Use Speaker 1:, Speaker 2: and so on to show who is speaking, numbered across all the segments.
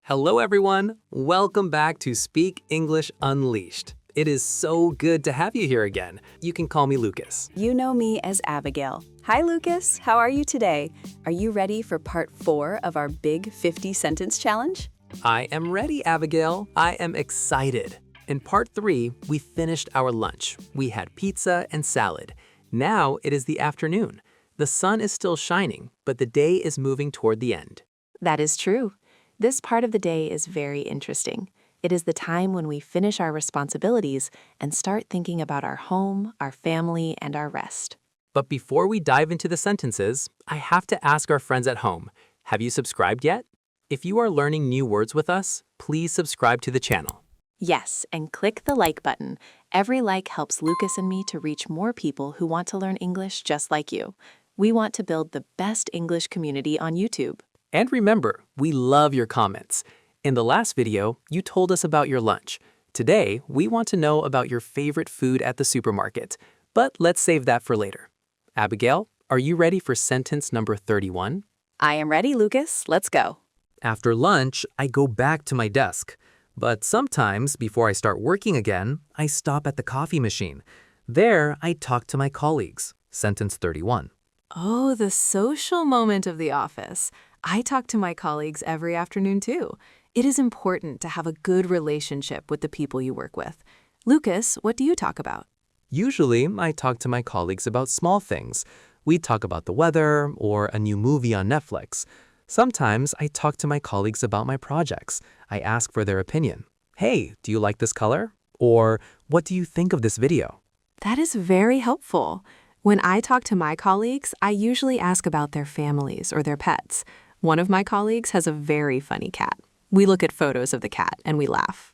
Speaker 1: Hello, everyone. Welcome back to Speak English Unleashed. It is so good to have you here again. You can call me Lucas.
Speaker 2: You know me as Abigail. Hi, Lucas. How are you today? Are you ready for part 4 of our big 50-sentence challenge?
Speaker 1: I am ready, Abigail. I am excited. In part 3, we finished our lunch. We had pizza and salad. Now it is the afternoon. The sun is still shining, but the day is moving toward the end.
Speaker 2: That is true. This part of the day is very interesting. It is the time when we finish our responsibilities and start thinking about our home, our family, and our rest.
Speaker 1: But before we dive into the sentences, I have to ask our friends at home, have you subscribed yet? If you are learning new words with us, please subscribe to the channel.
Speaker 2: Yes, and click the like button. Every like helps Lucas and me to reach more people who want to learn English just like you. We want to build the best English community on YouTube.
Speaker 1: And remember, we love your comments. In the last video, you told us about your lunch. Today, we want to know about your favorite food at the supermarket. But let's save that for later. Abigail, are you ready for sentence number 31?
Speaker 2: I am ready, Lucas. Let's go.
Speaker 1: After lunch, I go back to my desk. But sometimes, before I start working again, I stop at the coffee machine. There, I talk to my colleagues. Sentence 31.
Speaker 2: Oh, the social moment of the office. I talk to my colleagues every afternoon too. It is important to have a good relationship with the people you work with. Lucas, what do you talk about?
Speaker 1: Usually, I talk to my colleagues about small things. We talk about the weather or a new movie on Netflix. Sometimes I talk to my colleagues about my projects. I ask for their opinion. Hey, do you like this color? Or what do you think of this video?
Speaker 2: That is very helpful. When I talk to my colleagues, I usually ask about their families or their pets. One of my colleagues has a very funny cat. We look at photos of the cat and we laugh.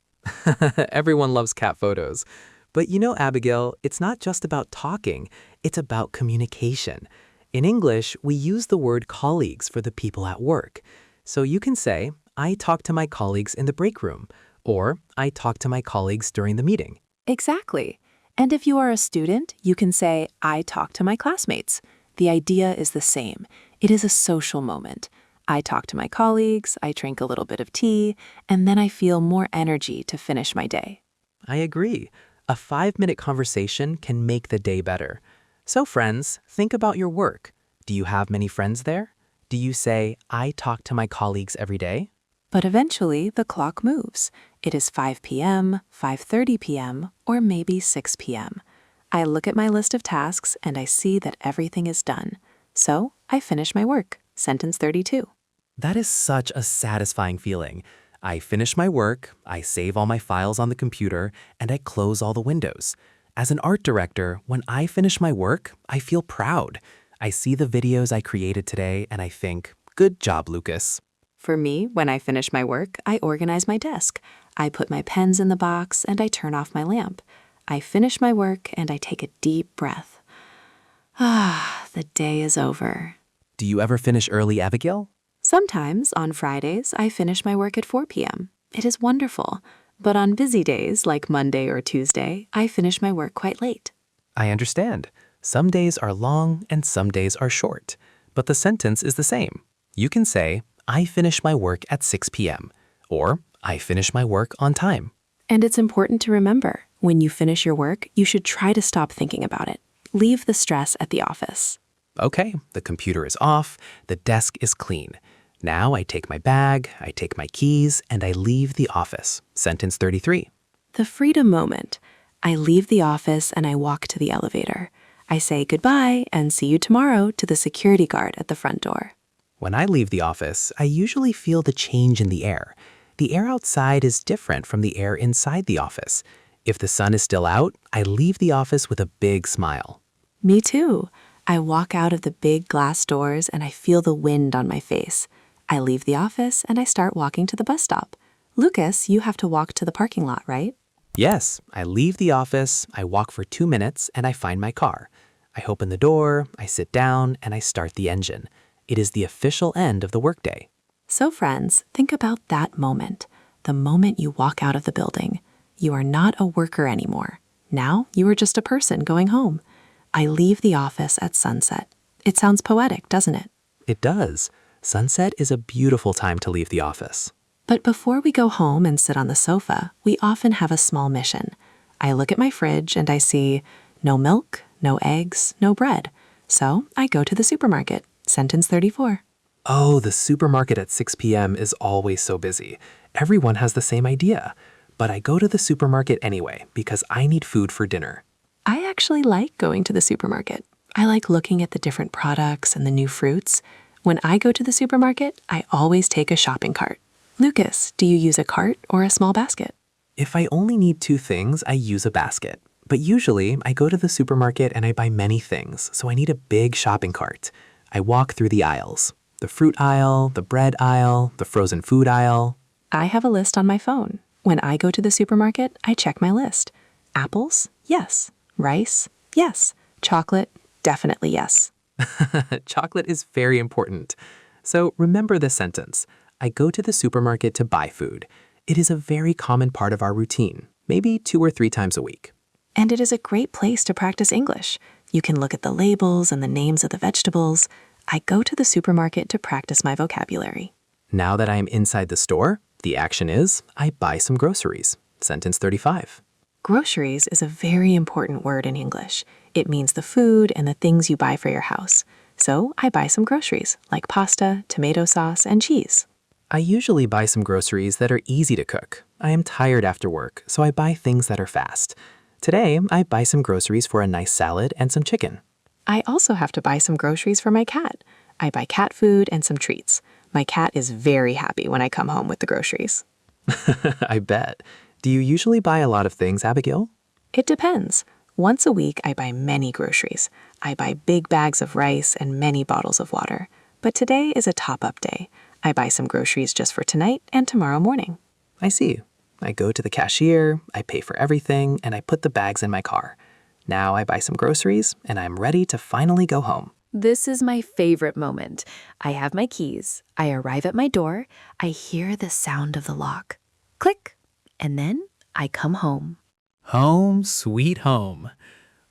Speaker 1: Everyone loves cat photos. But you know, Abigail, it's not just about talking, it's about communication. In English, we use the word colleagues for the people at work. So you can say, I talk to my colleagues in the break room, or I talk to my colleagues during the meeting.
Speaker 2: Exactly. And if you are a student, you can say, I talk to my classmates. The idea is the same. It is a social moment. I talk to my colleagues, I drink a little bit of tea, and then I feel more energy to finish my day.
Speaker 1: I agree. A 5-minute conversation can make the day better. So friends, think about your work. Do you have many friends there? Do you say, I talk to my colleagues every day?
Speaker 2: But eventually, the clock moves. It is 5 p.m., 5:30 p.m., or maybe 6 p.m. I look at my list of tasks and I see that everything is done. So I finish my work. Sentence 32.
Speaker 1: That is such a satisfying feeling. I finish my work, I save all my files on the computer, and I close all the windows. As an art director, when I finish my work, I feel proud. I see the videos I created today and I think, good job, Lucas.
Speaker 2: For me, when I finish my work, I organize my desk. I put my pens in the box and I turn off my lamp. I finish my work and I take a deep breath. The day is over.
Speaker 1: Do you ever finish early, Abigail?
Speaker 2: Sometimes, on Fridays, I finish my work at 4 p.m. It is wonderful. But on busy days, like Monday or Tuesday, I finish my work quite late.
Speaker 1: I understand. Some days are long and some days are short. But the sentence is the same. You can say, I finish my work at 6 p.m. or I finish my work on time.
Speaker 2: And it's important to remember, when you finish your work, you should try to stop thinking about it. Leave the stress at the office.
Speaker 1: Okay, the computer is off, the desk is clean. Now I take my bag, I take my keys, and I leave the office. Sentence 33.
Speaker 2: The freedom moment. I leave the office and I walk to the elevator. I say goodbye and see you tomorrow to the security guard at the front door.
Speaker 1: When I leave the office, I usually feel the change in the air. The air outside is different from the air inside the office. If the sun is still out, I leave the office with a big smile.
Speaker 2: Me too. I walk out of the big glass doors and I feel the wind on my face. I leave the office and I start walking to the bus stop. Lucas, you have to walk to the parking lot, right?
Speaker 1: Yes, I leave the office, I walk for 2 minutes, and I find my car. I open the door, I sit down, and I start the engine. It is the official end of the workday.
Speaker 2: So friends, think about that moment. The moment you walk out of the building. You are not a worker anymore. Now you are just a person going home. I leave the office at sunset. It sounds poetic, doesn't it?
Speaker 1: It does. Sunset is a beautiful time to leave the office.
Speaker 2: But before we go home and sit on the sofa, we often have a small mission. I look at my fridge and I see no milk, no eggs, no bread. So I go to the supermarket. Sentence 34.
Speaker 1: Oh, the supermarket at 6 p.m. is always so busy. Everyone has the same idea. But I go to the supermarket anyway because I need food for dinner.
Speaker 2: I actually like going to the supermarket. I like looking at the different products and the new fruits. When I go to the supermarket, I always take a shopping cart. Lucas, do you use a cart or a small basket?
Speaker 1: If I only need 2 things, I use a basket. But usually, I go to the supermarket and I buy many things, so I need a big shopping cart. I walk through the aisles. The fruit aisle, the bread aisle, the frozen food aisle.
Speaker 2: I have a list on my phone. When I go to the supermarket, I check my list. Apples? Yes. Rice? Yes. Chocolate? Definitely yes.
Speaker 1: Chocolate is very important. So remember this sentence. I go to the supermarket to buy food. It is a very common part of our routine, maybe 2 or 3 times a week.
Speaker 2: And it is a great place to practice English. You can look at the labels and the names of the vegetables. I go to the supermarket to practice my vocabulary.
Speaker 1: Now that I am inside the store, the action is I buy some groceries. Sentence 35.
Speaker 2: Groceries is a very important word in English. It means the food and the things you buy for your house. So I buy some groceries, like pasta, tomato sauce, and cheese.
Speaker 1: I usually buy some groceries that are easy to cook. I am tired after work, so I buy things that are fast. Today, I buy some groceries for a nice salad and some chicken.
Speaker 2: I also have to buy some groceries for my cat. I buy cat food and some treats. My cat is very happy when I come home with the groceries.
Speaker 1: I bet. Do you usually buy a lot of things, Abigail?
Speaker 2: It depends. Once a week, I buy many groceries. I buy big bags of rice and many bottles of water. But today is a top-up day. I buy some groceries just for tonight and tomorrow morning.
Speaker 1: I see. I go to the cashier, I pay for everything, and I put the bags in my car. Now I buy some groceries, and I'm ready to finally go home.
Speaker 3: This is my favorite moment. I have my keys. I arrive at my door. I hear the sound of the lock. Click. And then I come home.
Speaker 1: Home, sweet home.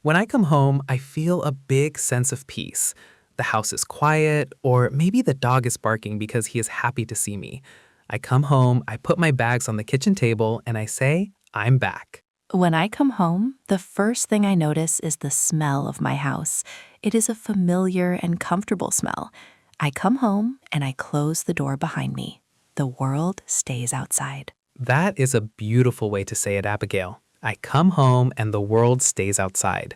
Speaker 1: When I come home, I feel a big sense of peace. The house is quiet, or maybe the dog is barking because he is happy to see me. I come home, I put my bags on the kitchen table, and I say, I'm back.
Speaker 3: When I come home, the first thing I notice is the smell of my house. It is a familiar and comfortable smell. I come home and I close the door behind me. The world stays outside.
Speaker 1: That is a beautiful way to say it, Abigail. I come home and the world stays outside.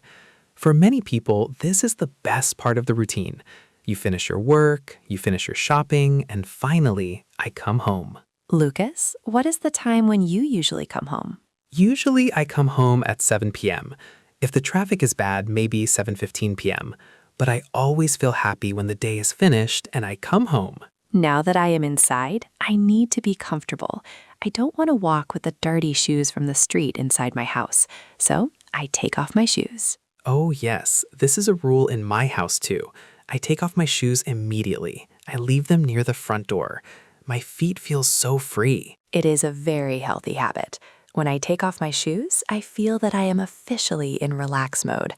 Speaker 1: For many people, this is the best part of the routine. You finish your work, you finish your shopping, and finally, I come home.
Speaker 3: Lucas, what is the time when you usually come home?
Speaker 1: Usually, I come home at 7 p.m. If the traffic is bad, maybe 7:15 p.m. But I always feel happy when the day is finished and I come home.
Speaker 3: Now that I am inside, I need to be comfortable. I don't want to walk with the dirty shoes from the street inside my house, so I take off my shoes.
Speaker 1: Oh yes, this is a rule in my house too. I take off my shoes immediately. I leave them near the front door. My feet feel so free.
Speaker 3: It is a very healthy habit. When I take off my shoes, I feel that I am officially in relax mode.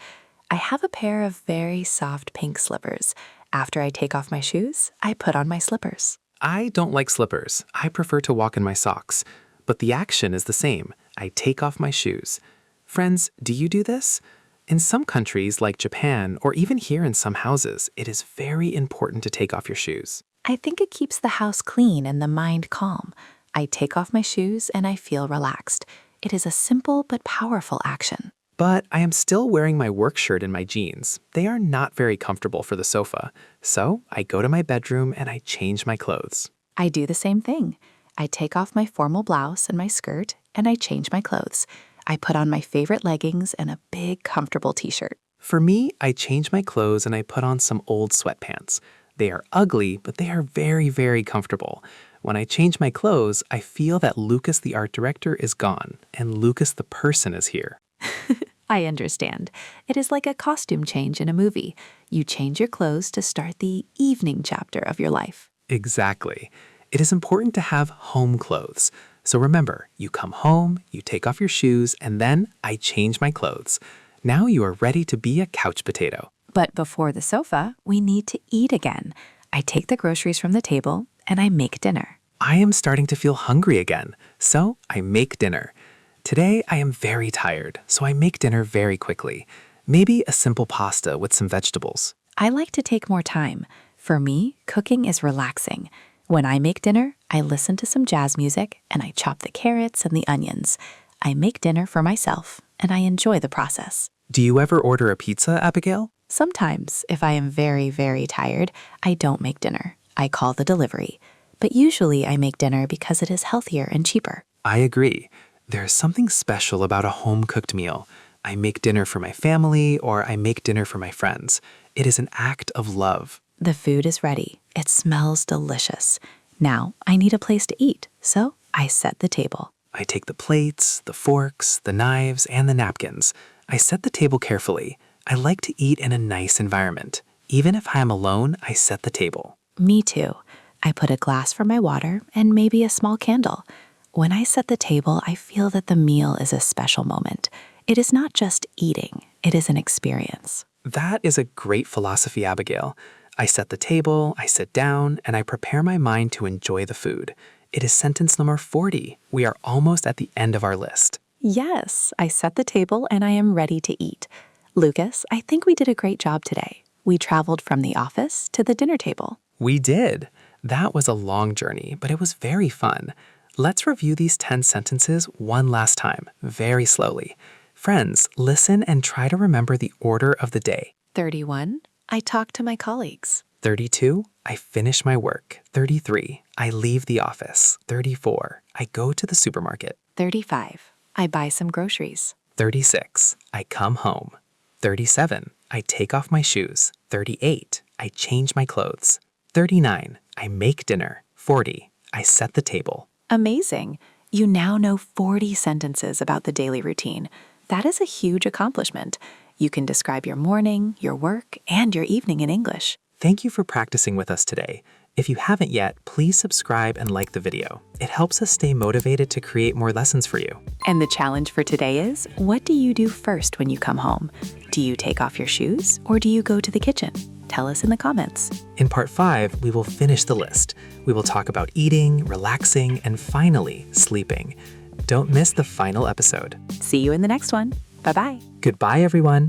Speaker 3: I have a pair of very soft pink slippers. After I take off my shoes, I put on my slippers.
Speaker 1: I don't like slippers. I prefer to walk in my socks. But the action is the same. I take off my shoes. Friends, do you do this? In some countries, like Japan, or even here in some houses, it is very important to take off your shoes.
Speaker 3: I think it keeps the house clean and the mind calm. I take off my shoes and I feel relaxed. It is a simple but powerful action.
Speaker 1: But I am still wearing my work shirt and my jeans. They are not very comfortable for the sofa. So I go to my bedroom and I change my clothes.
Speaker 3: I do the same thing. I take off my formal blouse and my skirt and I change my clothes. I put on my favorite leggings and a big comfortable t-shirt.
Speaker 1: For me, I change my clothes and I put on some old sweatpants. They are ugly, but they are very, very comfortable. When I change my clothes, I feel that Lucas the art director is gone and Lucas the person is here.
Speaker 3: I understand. It is like a costume change in a movie. You change your clothes to start the evening chapter of your life.
Speaker 1: Exactly. It is important to have home clothes. So remember, you come home, you take off your shoes, and then I change my clothes. Now you are ready to be a couch potato.
Speaker 3: But before the sofa, we need to eat again. I take the groceries from the table and I make dinner.
Speaker 1: I am starting to feel hungry again, so I make dinner. Today, I am very tired, so I make dinner very quickly. Maybe a simple pasta with some vegetables.
Speaker 3: I like to take more time. For me, cooking is relaxing. When I make dinner, I listen to some jazz music and I chop the carrots and the onions. I make dinner for myself and I enjoy the process.
Speaker 1: Do you ever order a pizza, Abigail?
Speaker 3: Sometimes, if I am very, very tired, I don't make dinner. I call the delivery. But usually I make dinner because it is healthier and cheaper.
Speaker 1: I agree. There's something special about a home-cooked meal. I make dinner for my family or I make dinner for my friends. It is an act of love.
Speaker 3: The food is ready. It smells delicious. Now I need a place to eat, so I set the table.
Speaker 1: I take the plates, the forks, the knives, and the napkins. I set the table carefully. I like to eat in a nice environment. Even if I am alone, I set the table.
Speaker 3: Me too. I put a glass for my water and maybe a small candle. When I set the table, I feel that the meal is a special moment. It is not just eating, it is an experience.
Speaker 1: That is a great philosophy, Abigail. I set the table, I sit down, and I prepare my mind to enjoy the food. It is sentence number 40. We are almost at the end of our list.
Speaker 3: Yes, I set the table and I am ready to eat. Lucas, I think we did a great job today. We traveled from the office to the dinner table.
Speaker 1: We did. That was a long journey, but it was very fun. Let's review these 10 sentences one last time, very slowly. Friends, listen and try to remember the order of the day.
Speaker 3: 31. I talk to my colleagues.
Speaker 1: 32. I finish my work. 33. I leave the office. 34. I go to the supermarket.
Speaker 3: 35. I buy some groceries.
Speaker 1: 36. I come home. 37. I take off my shoes. 38. I change my clothes. 39. I make dinner. 40. I set the table.
Speaker 3: Amazing. You now know 40 sentences about the daily routine. That is a huge accomplishment. You can describe your morning, your work, and your evening in English.
Speaker 1: Thank you for practicing with us today. If you haven't yet, please subscribe and like the video. It helps us stay motivated to create more lessons for you.
Speaker 3: And the challenge for today is, what do you do first when you come home? Do you take off your shoes or do you go to the kitchen? Tell us in the comments.
Speaker 1: In part 5, we will finish the list. We will talk about eating, relaxing, and finally, sleeping. Don't miss the final episode.
Speaker 3: See you in the next one. Bye-bye.
Speaker 1: Goodbye, everyone.